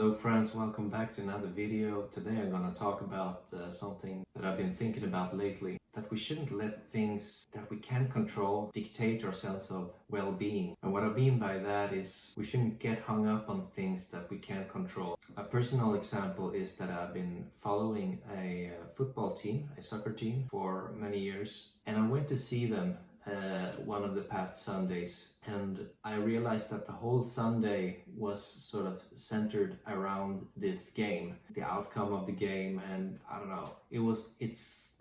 Hello friends, welcome back to another video. Today I'm gonna talk about something that I've been thinking about lately. That we shouldn't let things that we can't control dictate our sense of well-being. And what I mean by that is we shouldn't get hung up on things that we can't control. A personal example is that I've been following a football team, a soccer team, for many years. And I went to see them one of the past Sundays, and I realized that the whole Sunday was sort of centered around this game, the outcome of the game, and I don't know,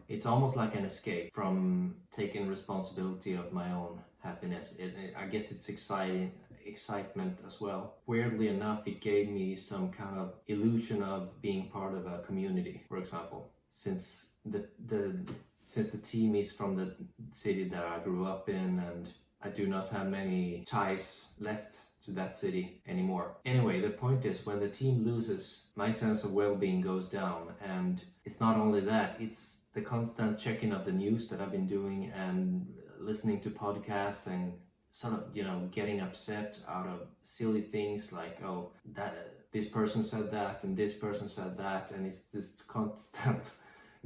it's almost like an escape from taking responsibility of my own happiness. I guess it's excitement as well. Weirdly enough, it gave me some kind of illusion of being part of a community, for example, since the team is from the city that I grew up in, and I do not have many ties left to that city anymore. Anyway, the point is, when the team loses, my sense of well-being goes down. And it's not only that, it's the constant checking of the news that I've been doing and listening to podcasts and sort of, getting upset out of silly things like, oh, that this person said that and this person said that, and it's this constant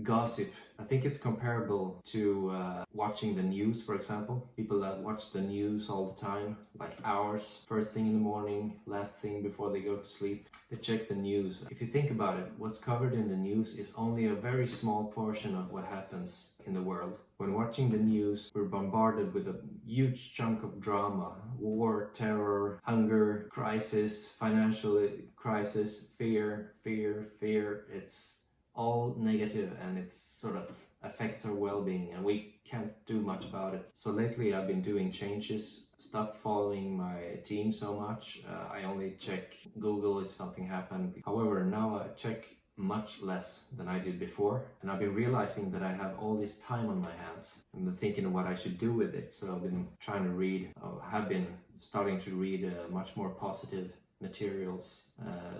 gossip. I think it's comparable to watching the news, for example. People that watch the news all the time, like hours, first thing in the morning, last thing before they go to sleep. They check the news. If you think about it, what's covered in the news is only a very small portion of what happens in the world. When watching the news, we're bombarded with a huge chunk of drama: war, terror, hunger, crisis, financial crisis, fear. It's all negative, and it sort of affects our well-being, and we can't do much about it. So lately I've been doing changes, stopped following my team so much. I only check Google if something happened. However, now I check much less than I did before, and I've been realizing that I have all this time on my hands. I've been thinking of what I should do with it, so I've been trying to read, have been starting to read much more positive materials,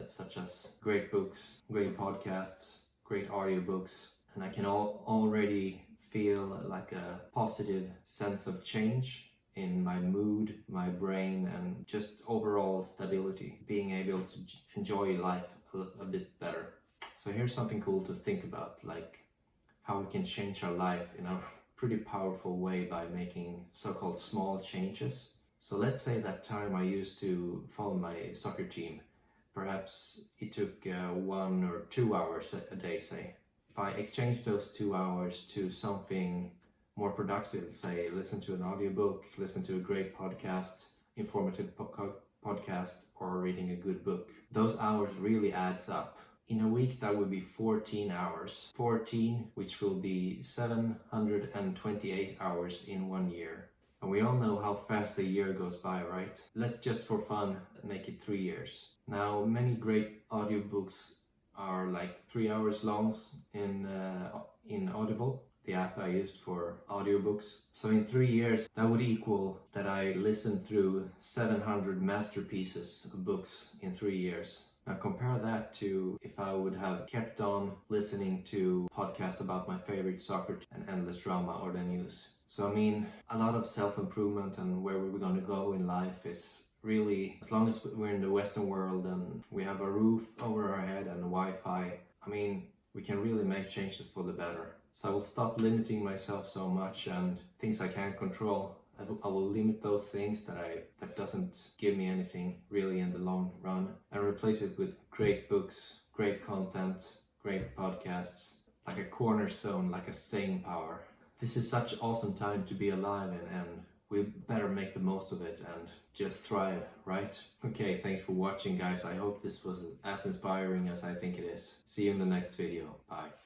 such as great books, great podcasts, great audiobooks, and I can already feel like a positive sense of change in my mood, my brain, and just overall stability, being able to enjoy life a bit better. So here's something cool to think about, like how we can change our life in a pretty powerful way by making so-called small changes. So let's say that time I used to follow my soccer team, perhaps it took 1 or 2 hours a day, say. If I exchange those 2 hours to something more productive, say listen to an audiobook, listen to a great podcast, informative podcast, or reading a good book, those hours really adds up. In a week that would be 14 hours. 14, which will be 728 hours in 1 year. And we all know how fast a year goes by, right? Let's just for fun make it 3 years. Now, many great audiobooks are like 3 hours long in Audible, the app I used for audiobooks. So in 3 years, that would equal that I listened through 700 masterpieces of books in 3 years. Now compare that to if I would have kept on listening to podcasts about my favorite soccer and endless drama or the news. So I mean, a lot of self-improvement and where we're going to go in life is really, as long as we're in the Western world and we have a roof over our head and Wi-Fi, I mean, we can really make changes for the better. So I will stop limiting myself so much, and things I can't control, I will limit those things that doesn't give me anything really in the long run, and replace it with great books, great content, great podcasts, like a cornerstone, like a staying power. This is such awesome time to be alive, and we better make the most of it and just thrive, right? Okay, thanks for watching, guys. I hope this was as inspiring as I think it is. See you in the next video. Bye.